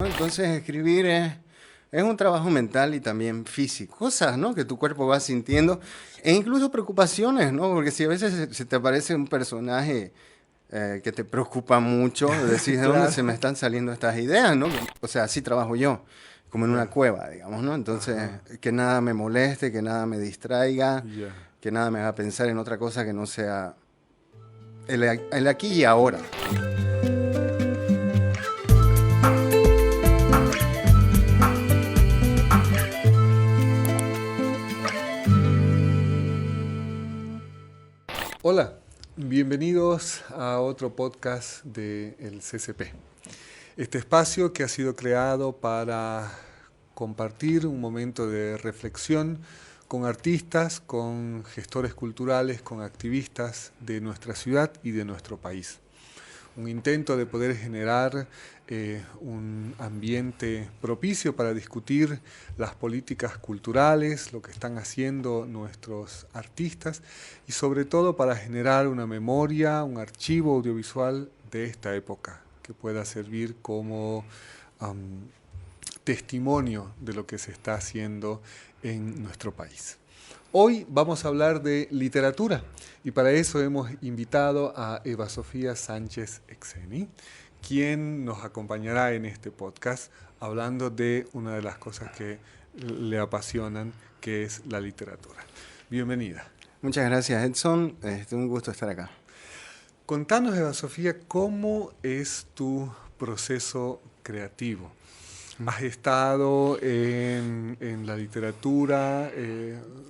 Entonces escribir es un trabajo mental y también físico. Cosas, ¿no?, que tu cuerpo va sintiendo e incluso preocupaciones, ¿no? Porque si a veces se te aparece un personaje que te preocupa mucho, decís, ¿de dónde Claro. se me están saliendo estas ideas, ¿no? O sea, así trabajo yo, como en una Ya, cueva, digamos, ¿no? Entonces, ajá, que nada me moleste, que nada me distraiga, ya. que nada me haga pensar en otra cosa que no sea el aquí y ahora. Hola, bienvenidos a otro podcast del CCP. Este espacio que ha sido creado para compartir un momento de reflexión con artistas, con gestores culturales, con activistas de nuestra ciudad y de nuestro país. Un intento de poder generar un ambiente propicio para discutir las políticas culturales, lo que están haciendo nuestros artistas y sobre todo para generar una memoria, un archivo audiovisual de esta época que pueda servir como testimonio de lo que se está haciendo en nuestro país. Hoy vamos a hablar de literatura y para eso hemos invitado a Eva Sofía Sánchez Exeni, quien nos acompañará en este podcast hablando de una de las cosas que le apasionan, que es la literatura. Bienvenida. Muchas gracias, Edson. Un gusto estar acá. Contanos, Eva Sofía, ¿cómo es tu proceso creativo? Has estado en la literatura,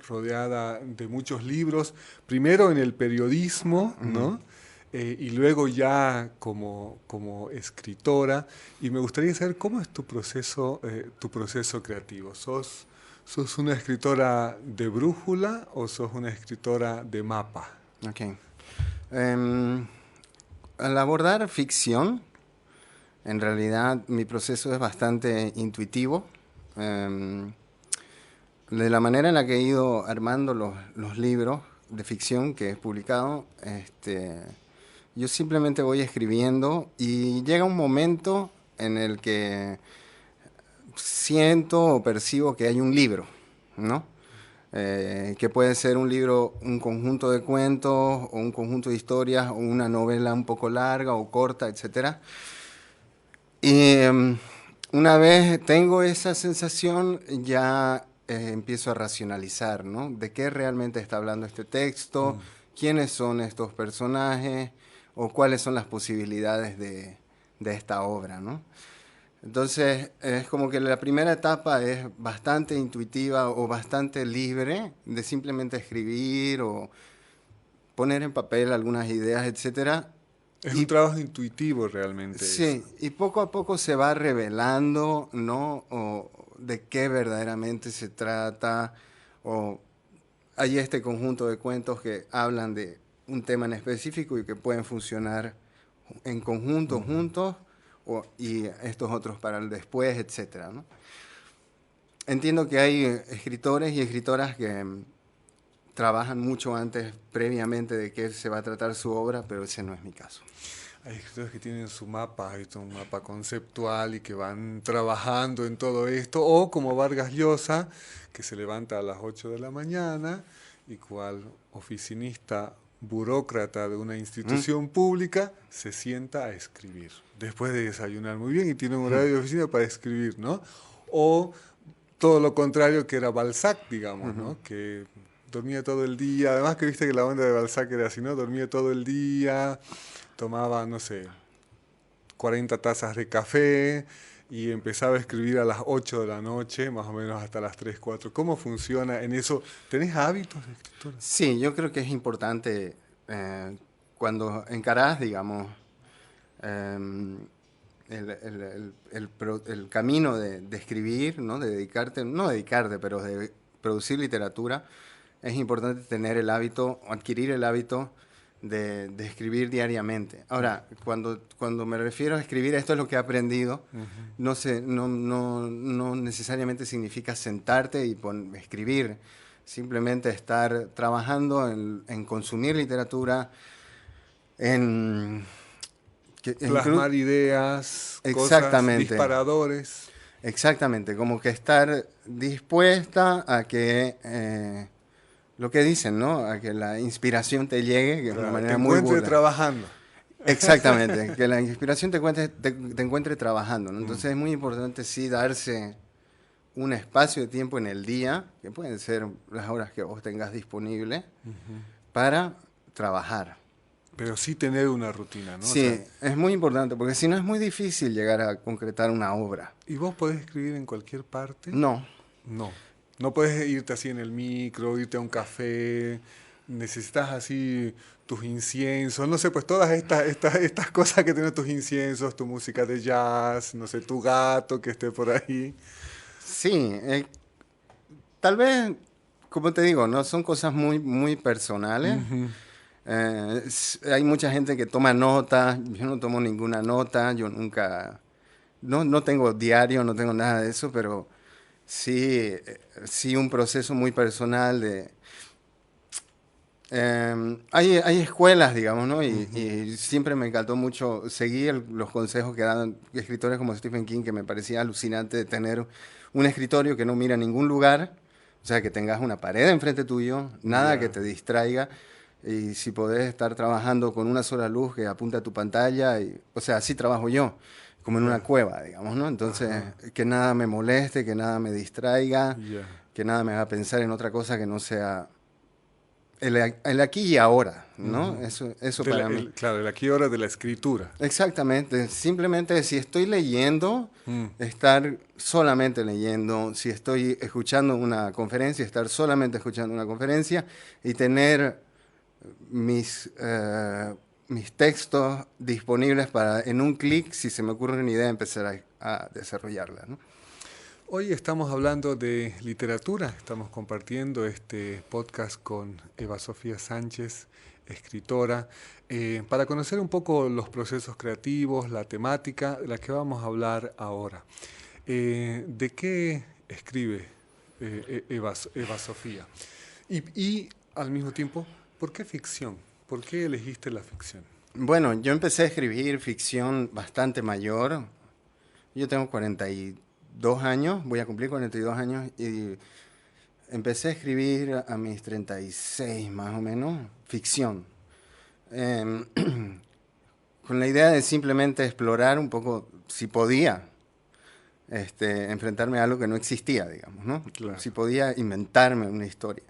rodeada de muchos libros, primero en el periodismo, ¿no? Y luego ya como escritora. Y me gustaría saber cómo es tu proceso creativo. ¿Sos una escritora de brújula o sos una escritora de mapa? Ok. Al abordar ficción, en realidad mi proceso es bastante intuitivo. De la manera en la que he ido armando los libros de ficción que he publicado, yo simplemente voy escribiendo y llega un momento en el que siento o percibo que hay un libro, ¿no? Que puede ser un libro, un conjunto de cuentos o un conjunto de historias o una novela un poco larga o corta, etcétera. Y una vez tengo esa sensación, ya empiezo a racionalizar, ¿no? ¿De qué realmente está hablando este texto? ¿Quiénes son estos personajes? ¿O cuáles son las posibilidades de esta obra, ¿no? Entonces, es como que la primera etapa es bastante intuitiva o bastante libre de simplemente escribir o poner en papel algunas ideas, etcétera. Es un Y trabajo intuitivo realmente eso. sí, y poco a poco se va revelando, ¿no? O de qué verdaderamente se trata, o hay este conjunto de cuentos que hablan de un tema en específico y que pueden funcionar en conjunto, juntos, y estos otros para el después, etcétera, ¿no? Entiendo que hay escritores y escritoras que trabajan mucho antes, previamente, de qué se va a tratar su obra, pero ese no es mi caso. Hay escritores que tienen su mapa, un mapa conceptual y que van trabajando en todo esto, o como Vargas Llosa, que se levanta a las 8 de la mañana y cual oficinista burócrata de una institución pública se sienta a escribir, después de desayunar muy bien y tiene un horario de oficina para escribir, ¿no? O todo lo contrario que era Balzac, digamos, ¿no? Que dormía todo el día, además que viste que la onda de Balzac era así, ¿no? Dormía todo el día, tomaba, no sé, 40 tazas de café y empezaba a escribir a las 8 de la noche, más o menos hasta las 3 4. ¿Cómo funciona en eso? ¿Tenés hábitos de escritura? Sí, yo creo que es importante cuando encarás, digamos, el camino de escribir, ¿no? De dedicarte, no dedicarte, pero de producir literatura, es importante tener el hábito, adquirir el hábito de escribir diariamente. Ahora, cuando me refiero a escribir, esto es lo que he aprendido. No necesariamente significa sentarte y escribir. Simplemente estar trabajando en consumir literatura, en Plasmar ideas, cosas, exactamente, disparadores. exactamente, como que estar dispuesta a que, lo que dicen, ¿no? A que la inspiración te llegue, que es una Claro, te manera muy encuentre burda. trabajando. Exactamente, que la inspiración te encuentre trabajando, ¿no? Mm. Entonces es muy importante sí darse un espacio de tiempo en el día, que pueden ser las horas que vos tengas disponible, para trabajar. Pero sí tener una rutina, ¿no? O sea, Sí, es muy importante, porque si no es muy difícil llegar a concretar una obra. ¿y vos podés escribir en cualquier parte? No, No. No puedes irte así en el micro, irte a un café, necesitas así tus inciensos, no sé, pues todas estas cosas que tienen tus inciensos, tu música de jazz, no sé, tu gato que esté por ahí. sí, tal vez, como te digo, no son cosas muy, muy personales. Ujú. Hay mucha gente que toma notas, yo no tomo ninguna nota, yo nunca, no tengo diario, no tengo nada de eso, pero sí, sí un proceso muy personal de... hay escuelas, digamos, ¿no? Y siempre me encantó mucho seguir los consejos que dan escritores como Stephen King, que me parecía alucinante de tener un escritorio que no mira a ningún lugar, o sea, que tengas una pared enfrente tuyo, nada que Ya. te distraiga, y si podés estar trabajando con una sola luz que apunta a tu pantalla, o sea, así trabajo yo, como en una Ya. cueva, digamos, ¿no? Entonces, Ajá. que nada me moleste, que nada me distraiga, Ya. que nada me haga pensar en otra cosa que no sea el aquí y ahora, ¿no? Ujú. Eso para mí. Claro, el aquí y ahora de la escritura. Exactamente. Simplemente si estoy leyendo, Mm. estar solamente leyendo. Si estoy escuchando una conferencia, estar solamente escuchando una conferencia y tener mis textos disponibles para en un clic, si se me ocurre una idea, empezar a desarrollarla, ¿no? Hoy estamos hablando de literatura, estamos compartiendo este podcast con Eva Sofía Sánchez, escritora, para conocer un poco los procesos creativos, la temática de la que vamos a hablar ahora. ¿De qué escribe Eva Sofía? Y al mismo tiempo, ¿por qué ficción? ¿Por qué elegiste la ficción? Bueno, yo empecé a escribir ficción bastante mayor. Yo tengo 42 años, voy a cumplir 42 años y empecé a escribir a mis 36 más o menos, ficción. Em, con la idea de simplemente explorar un poco si podía enfrentarme a algo que no existía, digamos, ¿no? Claro. Si podía inventarme una historia.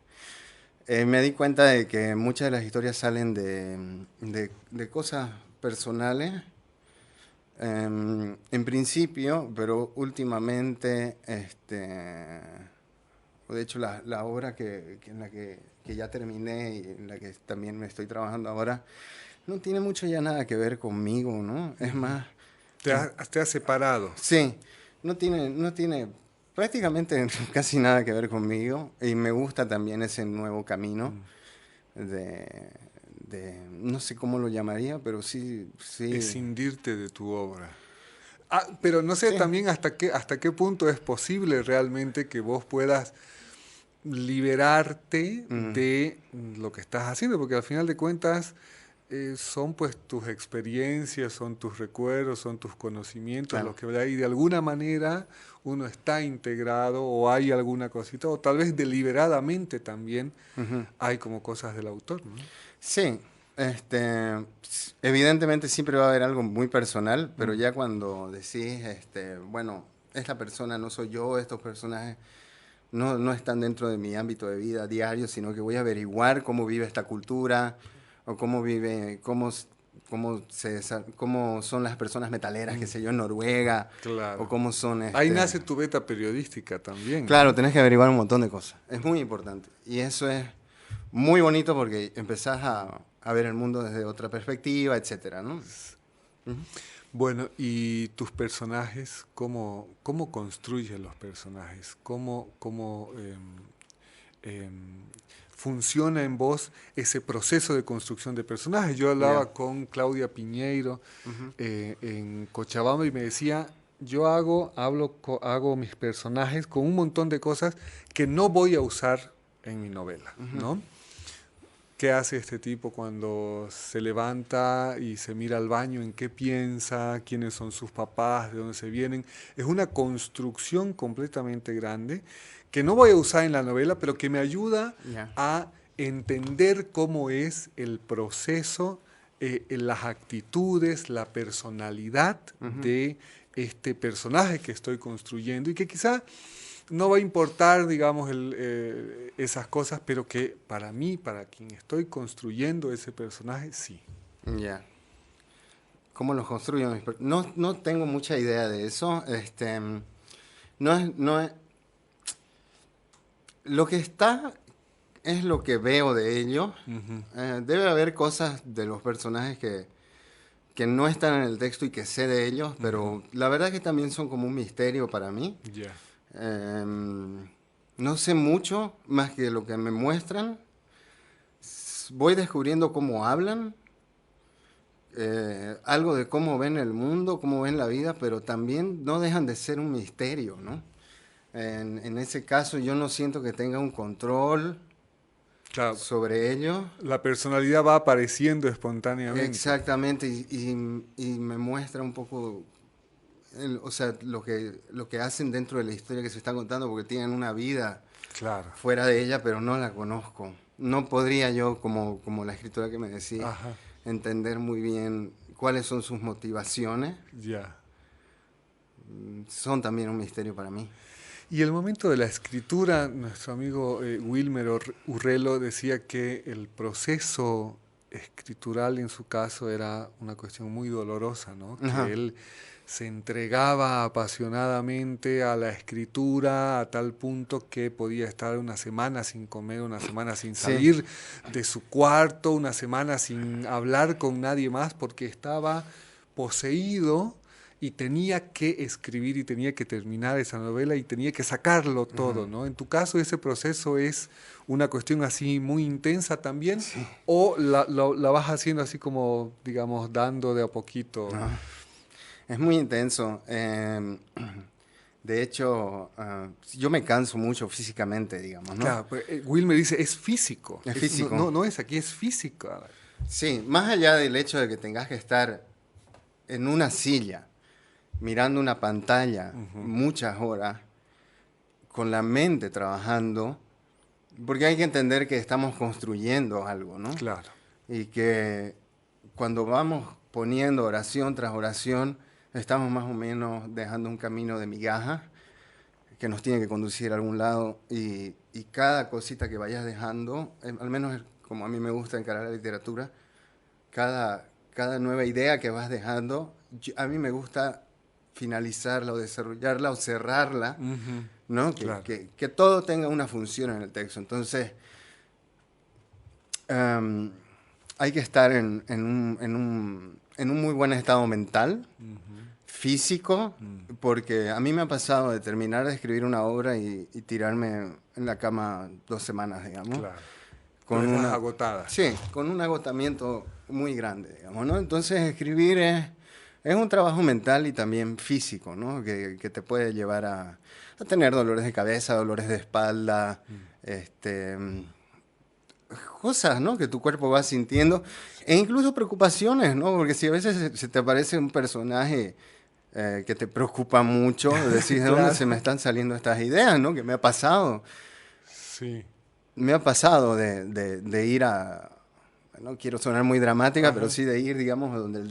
Me di cuenta de que muchas de las historias salen de cosas personales, en principio, pero últimamente, de hecho, la obra en la que ya terminé y en la que también me estoy trabajando ahora, no tiene mucho ya nada que ver conmigo, ¿no? Es más, Te has separado. sí, no tiene prácticamente casi nada que ver conmigo y me gusta también ese nuevo camino de, no sé cómo lo llamaría, pero sí, sí, Escindirte de tu obra. Ah, pero no sé sí. también hasta qué punto es posible realmente que vos puedas liberarte Mm, de lo que estás haciendo, porque al final de cuentas son pues tus experiencias, son tus recuerdos, son tus conocimientos, claro. los que y de alguna manera uno está integrado o hay alguna cosita, o tal vez deliberadamente también Ujú. hay como cosas del autor, ¿no? Sí, evidentemente siempre va a haber algo muy personal, pero Mm, ya cuando decís, bueno, esta persona no soy yo, estos personajes no están dentro de mi ámbito de vida diario, sino que voy a averiguar cómo vive esta cultura o cómo vive, cómo son las personas metaleras, qué mm, sé yo, en Noruega, o claro. cómo son, Ahí nace tu beta periodística también, claro, ¿no? tenés que averiguar un montón de cosas. Es muy importante. Y eso es muy bonito porque empezás a ver el mundo desde otra perspectiva, etcétera, ¿no? Ujú. Bueno, ¿y tus personajes? ¿Cómo construyen los personajes? ¿Cómo funciona en vos ese proceso de construcción de personajes? Yo Ya. hablaba con Claudia Piñeiro Ujú. en Cochabamba y me decía, hago mis personajes con un montón de cosas que no voy a usar en mi novela, Ujú. ¿no? qué hace este tipo cuando se levanta y se mira al baño, en qué piensa, quiénes son sus papás, de dónde se vienen. Es una construcción completamente grande que no voy a usar en la novela, pero que me ayuda Ya. a entender cómo es el proceso, las actitudes, la personalidad Ujú. de este personaje que estoy construyendo y que quizá no va a importar, digamos, esas cosas, pero que para mí, para quien estoy construyendo ese personaje, sí. Ya. ¿Cómo los construyo? No, no tengo mucha idea de eso. No es, lo que está es lo que veo de ellos. Ujú. Debe haber cosas de los personajes que no están en el texto y que sé de ellos, Ujú. pero la verdad que también son como un misterio para mí. Ya. No sé mucho más que lo que me muestran. Voy descubriendo cómo hablan, algo de cómo ven el mundo, cómo ven la vida, pero también no dejan de ser un misterio, ¿no? En ese caso yo no siento que tenga un control Claro, sobre ellos. la personalidad va apareciendo espontáneamente. Exactamente, y me muestra un poco, o sea, lo que hacen dentro de la historia que se está contando, porque tienen una vida Claro. fuera de ella, pero no la conozco. No podría yo, como la escritora que me decís, Ajá. entender muy bien cuáles son sus motivaciones. Ya. Son también un misterio para mí. Y el momento de la escritura, nuestro amigo Wilmer Urrelo decía que el proceso escritural en su caso era una cuestión muy dolorosa, ¿no? Que Ajá. él se entregaba apasionadamente a la escritura a tal punto que podía estar una semana sin comer, una semana sin Sí. salir de su cuarto, una semana sin hablar con nadie más porque estaba poseído y tenía que escribir y tenía que terminar esa novela y tenía que sacarlo todo, Ujú. ¿no? En tu caso, ¿ese proceso es una cuestión así muy intensa también Sí. o la vas haciendo así como, digamos, dando de a poquito? No. Es muy intenso. De hecho, yo me canso mucho físicamente, digamos, ¿no? Claro, pues, Will me dice, es físico, Es no, físico. no, no es aquí, es físico. Sí, más allá del hecho de que tengas que estar en una silla, mirando una pantalla Ujú. muchas horas, con la mente trabajando, porque hay que entender que estamos construyendo algo, ¿no? Claro. Y que cuando vamos poniendo oración tras oración, estamos más o menos dejando un camino de migajas que nos tiene que conducir a algún lado y cada cosita que vayas dejando, al menos como a mí me gusta encarar la literatura, cada nueva idea que vas dejando, a mí me gusta finalizarla o desarrollarla o cerrarla, Ujú. ¿no? Claro. Que todo tenga una función en el texto. Entonces, um, hay que estar en un muy buen estado mental, Ujú. físico, Mm. porque a mí me ha pasado de terminar de escribir una obra y tirarme en la cama 2 semanas, digamos, Claro. Pero con estás una, agotada. sí, con un agotamiento muy grande, digamos, ¿no? Entonces escribir es un trabajo mental y también físico, ¿no? Que te puede llevar a tener dolores de cabeza, dolores de espalda, este, cosas, ¿no? Que tu cuerpo va sintiendo, e incluso preocupaciones, ¿no? Porque si a veces se te aparece un personaje que te preocupa mucho, decís, ¿de dónde Claro. se me están saliendo estas ideas, ¿no? Que me ha pasado. Sí. Me ha pasado de ir no quiero sonar muy dramática, pero Ajá. sí de ir, digamos, donde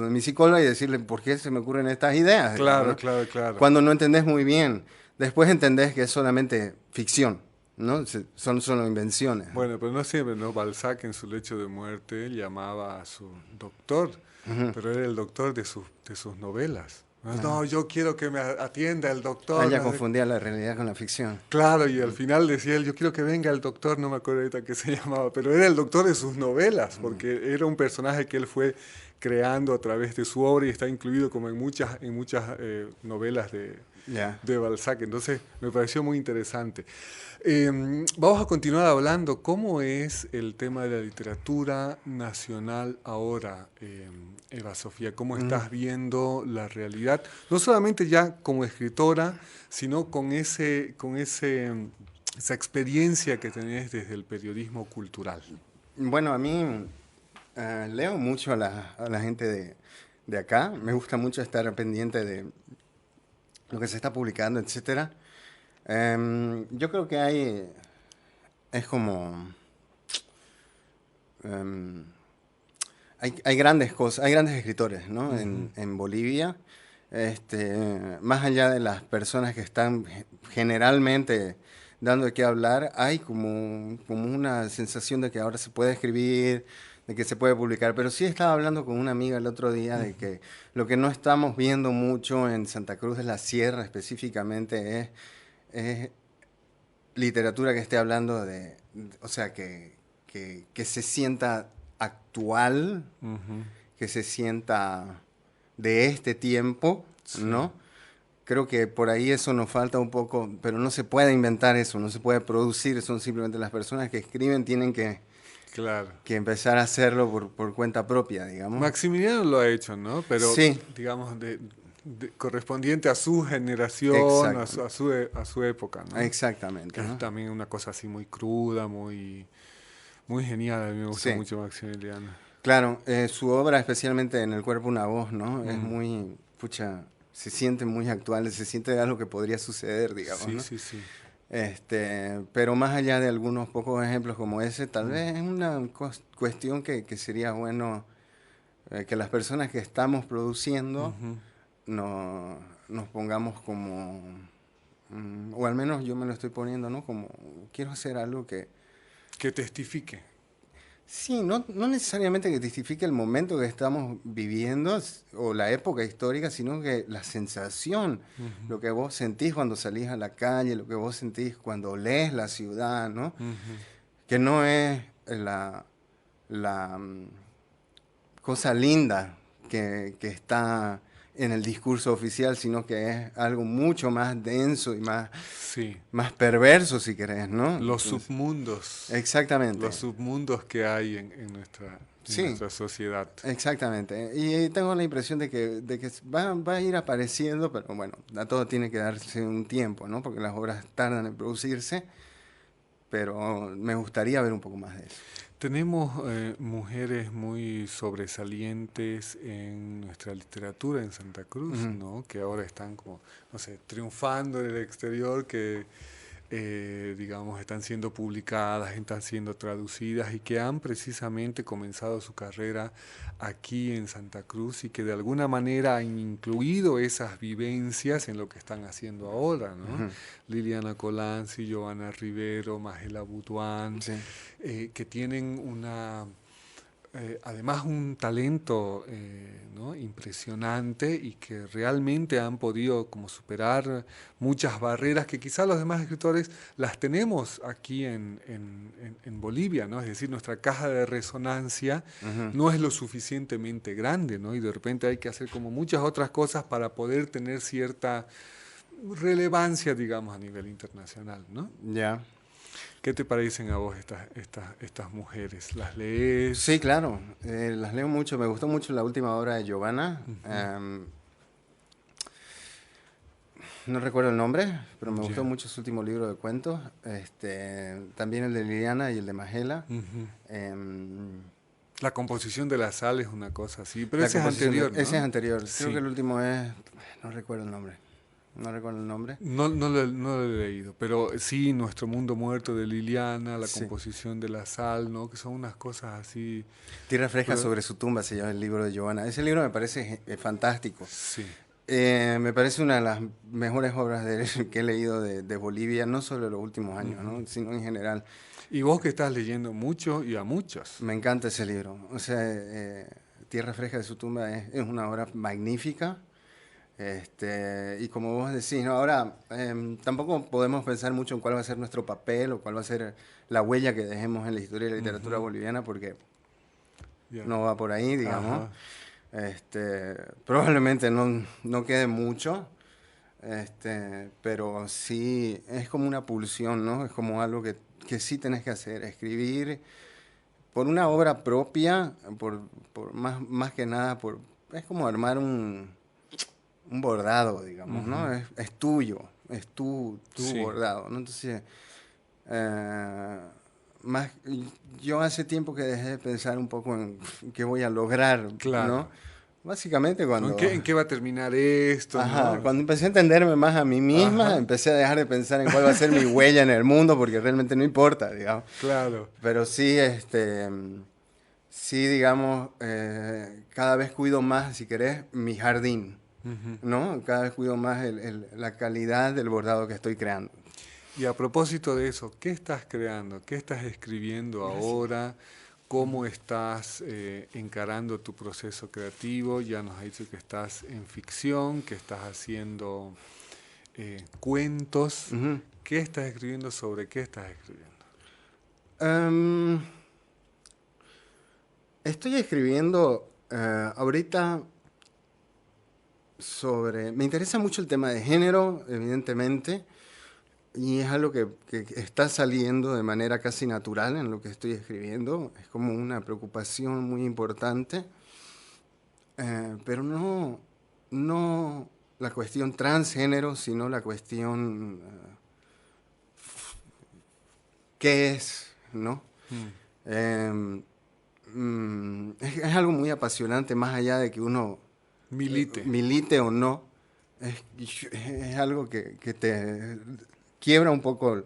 mi psicóloga y decirle por qué se me ocurren estas ideas, digamos, Claro, ¿no? claro, claro. Cuando no entendés muy bien. Después entendés que es solamente ficción, ¿no? Son solo invenciones. Bueno, pero no siempre, ¿no? Balzac en su lecho de muerte llamaba a su doctor, Ujú. pero era el doctor de sus novelas. No, Ah. no, yo quiero que me atienda el doctor. Ella No sé. confundía la realidad con la ficción. Claro, y al final decía él, yo quiero que venga el doctor, no me acuerdo ahorita qué se llamaba, pero era el doctor de sus novelas, porque era un personaje que él fue creando a través de su obra y está incluido como en muchas novelas Ya. de Balzac. Entonces me pareció muy interesante. Vamos a continuar hablando cómo es el tema de la literatura nacional ahora, Eva Sofía, cómo Mm. estás viendo la realidad, no solamente ya como escritora, sino esa experiencia que tenés desde el periodismo cultural. Bueno, a mí leo mucho a la gente de acá. Me gusta mucho estar pendiente de lo que se está publicando, etcétera. Yo creo que es como, em, hay grandes cosas, hay grandes escritores, ¿no? Ujú. En Bolivia, más allá de las personas que están generalmente dando de qué hablar, hay como una sensación de que ahora se puede escribir, de que se puede publicar. Pero sí estaba hablando con una amiga el otro día de Ujú. que lo que no estamos viendo mucho en Santa Cruz de la Sierra específicamente es literatura que esté hablando o sea, que se sienta actual, Ujú. que se sienta de este tiempo, Sí, ¿no? Creo que por ahí eso nos falta un poco, pero no se puede inventar eso, no se puede producir, son simplemente las personas que escriben tienen claro. que empezar a hacerlo por cuenta propia, digamos. Maximiliano lo ha hecho, ¿no? Pero, Sí, digamos, correspondiente a su generación, exacto, a su época, ¿no? exactamente, Que es ¿no? también una cosa así muy cruda, muy genial. A mí me gusta Sí, mucho Maximiliano. claro, su obra, especialmente en El cuerpo una voz, ¿no? Es Mm. muy, pucha, se siente muy actual, se siente algo que podría suceder, digamos, Sí, ¿no? sí, sí. Pero más allá de algunos pocos ejemplos como ese, tal Mm. vez es una cuestión que sería bueno que las personas que estamos produciendo Ujú. no, nos pongamos como, o al menos yo me lo estoy poniendo, ¿no? Como quiero hacer algo que, Que testifique. sí, no necesariamente que testifique el momento que estamos viviendo o la época histórica, sino que la sensación, Ujú. lo que vos sentís cuando salís a la calle, lo que vos sentís cuando lees la ciudad, ¿no? Ujú. Que no es la cosa linda que está en el discurso oficial, sino que es algo mucho más denso y Sí. más perverso, si querés, ¿no? Los Entonces, submundos. Los exactamente, submundos que hay en sí, nuestra sociedad. exactamente. Y tengo la impresión de que va a ir apareciendo, pero bueno, a todo tiene que darse un tiempo, ¿no? Porque las obras tardan en producirse, pero me gustaría ver un poco más de eso. Tenemos mujeres muy sobresalientes en nuestra literatura en Santa Cruz, Ujú, ¿no? Que ahora están como, no sé, triunfando en el exterior, que digamos, están siendo publicadas, están siendo traducidas y que han precisamente comenzado su carrera aquí en Santa Cruz y que de alguna manera han incluido esas vivencias en lo que están haciendo ahora, ¿no? ujú, Liliana Colanzi, Giovanna Rivero, Magela Butuán, sí, que tienen además un talento ¿no? impresionante y que realmente han podido como superar muchas barreras que quizás los demás escritores las tenemos aquí en Bolivia, ¿no? Es decir, nuestra caja de resonancia ujú, no es lo suficientemente grande, ¿no? Y de repente hay que hacer como muchas otras cosas para poder tener cierta relevancia, digamos, a nivel internacional, ¿no? ya. ¿Qué te parecen a vos estas mujeres? ¿Las Sí, lees? claro, las leo mucho. Me gustó mucho la última obra de Giovanna. Ujú. No recuerdo el nombre, pero me gustó Ya. mucho su último libro de cuentos. También el de Liliana y el de Magela. Ujú. Em, La composición de la sal es una cosa así, pero la ese es composición de... anterior, Ese es ¿no? anterior. Creo que Sí. el último es... No recuerdo el nombre. No recuerdo el nombre. No lo he leído, pero sí, Nuestro Mundo Muerto de Liliana, la Sí. composición de la sal, ¿no? Que son unas cosas así. Tierra fresca Pero, sobre su tumba se llama el libro de Giovanna. Ese libro me parece fantástico. sí. Me parece una de las mejores obras que he leído de Bolivia, no solo en los últimos años, Ujú. ¿no? Sino en general. Y vos que estás leyendo mucho y a muchos. Me encanta ese libro. O sea, Tierra Fresca de su tumba es una obra magnífica. Y como vos decís, ¿no? Ahora tampoco podemos pensar mucho en cuál va a ser nuestro papel o cuál va a ser la huella que dejemos en la historia de la literatura Ujú. boliviana, porque Ya. no va por ahí, digamos. Ajá. Probablemente no quede mucho, pero sí es como una pulsión, ¿no? Es como algo que sí tenés que hacer, escribir por una obra propia, por más que nada, es como armar un bordado, digamos, ¿no? Ujú. Es tuyo, es tu Sí. bordado, ¿no? Entonces, eh, más, yo hace tiempo que dejé de pensar un poco en qué voy a lograr, Claro. ¿no? Básicamente ¿En cuando, en qué va a terminar esto, ajá, no? cuando empecé a entenderme más a mí misma, Ajá, empecé a dejar de pensar en cuál va a ser mi huella en el mundo, porque realmente no importa, digamos. claro. Pero sí, sí, digamos, cada vez cuido más, si querés, mi jardín, Ujú. ¿no? Cada vez cuido más la calidad del bordado que estoy creando. Y a propósito de eso, ¿qué estás creando? ¿Qué estás escribiendo Gracias. ahora? ¿Cómo estás encarando tu proceso creativo? Ya nos has dicho que estás en ficción, que estás haciendo cuentos. Ujú. ¿Qué estás escribiendo? ¿Sobre qué estás escribiendo? Em, Estoy escribiendo ahorita sobre... Me interesa mucho el tema de género, evidentemente, y es algo que está saliendo de manera casi natural en lo que estoy escribiendo. Es como una preocupación muy importante, pero no la cuestión transgénero, sino la cuestión qué es, ¿no? Mm, Em, es algo muy apasionante, más allá de que uno Milite. milite o no, es algo que te quiebra un poco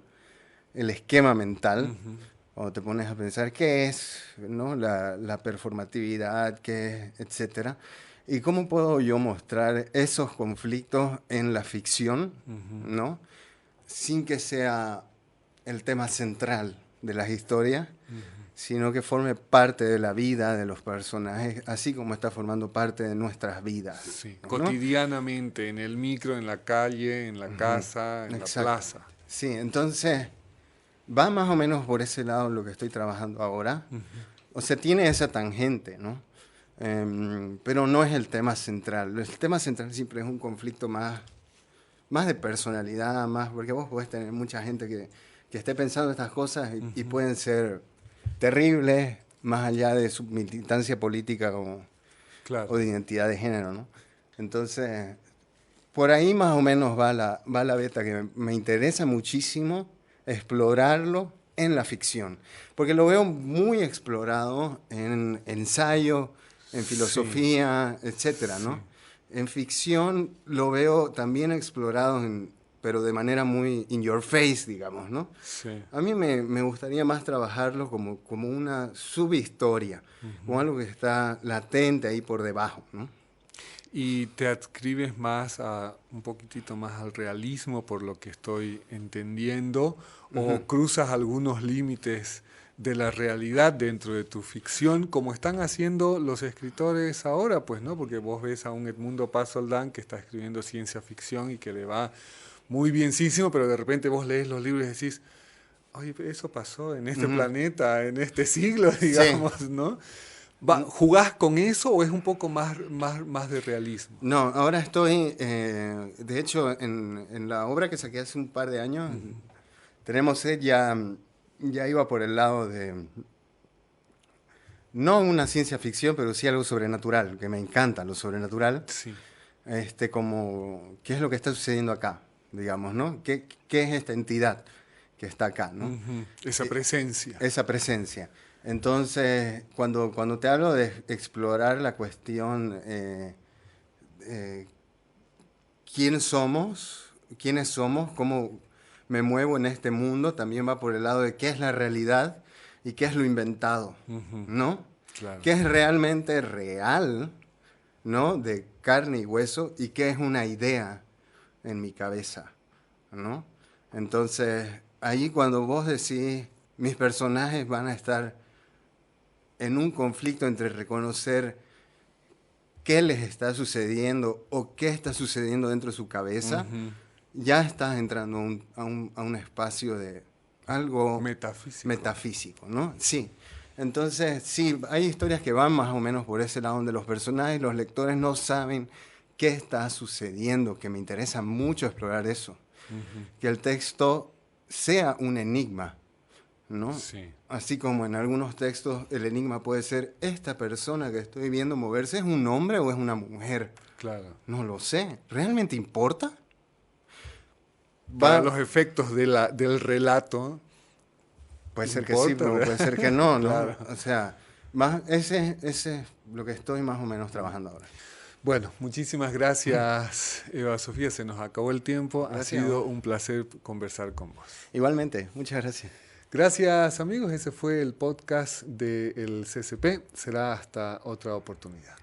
el esquema mental, Ujú, o te pones a pensar qué es, ¿no? La performatividad, qué es, etcétera. Y cómo puedo yo mostrar esos conflictos en la ficción, ujú, ¿no? Sin que sea el tema central de las historias, ujú. sino que forme parte de la vida de los personajes, así como está formando parte de nuestras vidas, Sí, ¿no? cotidianamente, en el micro, en la calle, en la Ujú. casa, en la Exacto. plaza. Sí, entonces va más o menos por ese lado lo que estoy trabajando ahora. Ujú. O sea, tiene esa tangente, ¿no? Pero no es el tema central. El tema central siempre es un conflicto más de personalidad, más, porque vos podés tener mucha gente que esté pensando estas cosas y Ujú. pueden ser terribles, más allá de su militancia política o Claro. de identidad de género, ¿no? Entonces, por ahí más o menos va la beta, que me interesa muchísimo explorarlo en la ficción, porque lo veo muy explorado en ensayo, en Sí, filosofía, etcétera, sí, ¿no? En ficción lo veo también explorado, pero de manera muy in your face, digamos, ¿no? sí. A mí me gustaría más trabajarlo como una subhistoria, como Ujú. algo que está latente ahí por debajo, ¿no? Y te adscribes más a un poquitito más al realismo por lo que estoy entendiendo, Ujú. o cruzas algunos límites de la realidad dentro de tu ficción, como están haciendo los escritores ahora, pues, ¿no? Porque vos ves a un Edmundo Paz Soldán que está escribiendo ciencia ficción y que le va muy bienísimo, pero de repente vos lees los libros y decís, oye, pero eso pasó en este Ujú. planeta, en este siglo, Sí. digamos, ¿no? ¿Jugás con eso o es un poco más de realismo? No, ahora estoy, de hecho, en la obra que saqué hace un par de años, Ujú. tenemos ya iba por el lado de, no una ciencia ficción, pero sí algo sobrenatural, que me encanta lo sobrenatural, Sí. como, ¿qué es lo que está sucediendo acá? Digamos, ¿no? ¿Qué es esta entidad que está acá, ¿no? Ujú. Esa Eh, presencia. Esa presencia. Entonces, cuando te hablo de explorar la cuestión, eh, quiénes somos, cómo me muevo en este mundo, también va por el lado de qué es la realidad y qué es lo inventado, Ujú. ¿no? Claro. ¿Qué es realmente real, ¿no? De carne y hueso y qué es una idea en mi cabeza, ¿no? Entonces, ahí cuando vos decís, mis personajes van a estar en un conflicto entre reconocer qué les está sucediendo o qué está sucediendo dentro de su cabeza, Ujú. ya estás entrando a un espacio de algo Metafísico. metafísico, ¿no? Sí. Entonces, sí, hay historias que van más o menos por ese lado donde los personajes, los lectores no saben qué está sucediendo, que me interesa mucho explorar eso. Ujú. Que el texto sea un enigma, ¿no? Sí, Así como en algunos textos el enigma puede ser, ¿esta persona que estoy viendo moverse es un hombre o es una mujer? claro. No lo sé. ¿Realmente importa? Para Va, los efectos de del relato, puede ser que sí, pero ¿verdad? puede ser que no, ¿no? Claro. O sea, más, ese es lo que estoy más o menos trabajando ahora. Bueno, muchísimas gracias, Eva Sofía. Se nos acabó el tiempo. Ha Gracias. sido un placer conversar con vos. Igualmente, muchas gracias. Gracias, amigos. Ese fue el podcast del CCP. Será hasta otra oportunidad.